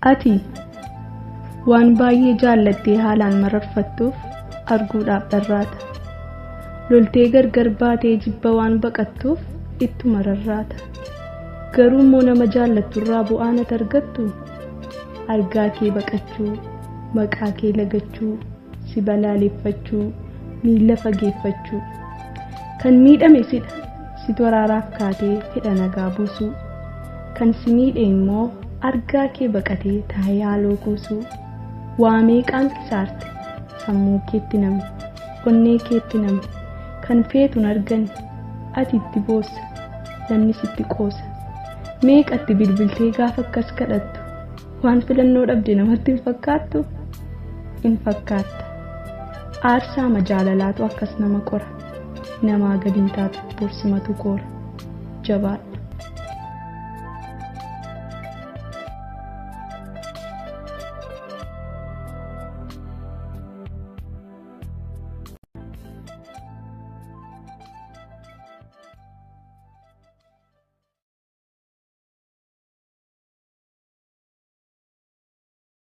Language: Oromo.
Ati waan baay'ee jaallattee haalaan mararfattuuf arguudhaaf dharraata. Loltee gargar baatee jibba waan baqattuuf ittuma rarraata. Garuu immoo nama jaallatturraa bu'aan ati argattu argaa kee baqachuu, maqaa kee lagachuu, si balaaleffachuu, miila fageeffachuu. Kan miidhame sidha, si waraaraaf kaatee fedha nagaa buusuu. Kan si miidhe immoo argaa kee baqatee taa'ee haaloo kuusuu. Waa meeqaan kisaarte sammuu keetti namni, onnee keetti namni. Kan feetuun argan ati itti boossa, namni sitti qoosa. Meeqatti bilbiltee gaafa akkas kadhattu waan filannoo dhabde namatti hin fakkaattu? In fakkaatta. Aarsaa majaalalaatu akkas nama qora. Namaa gadi hin taatu borsimatu koora. Jabaadhu.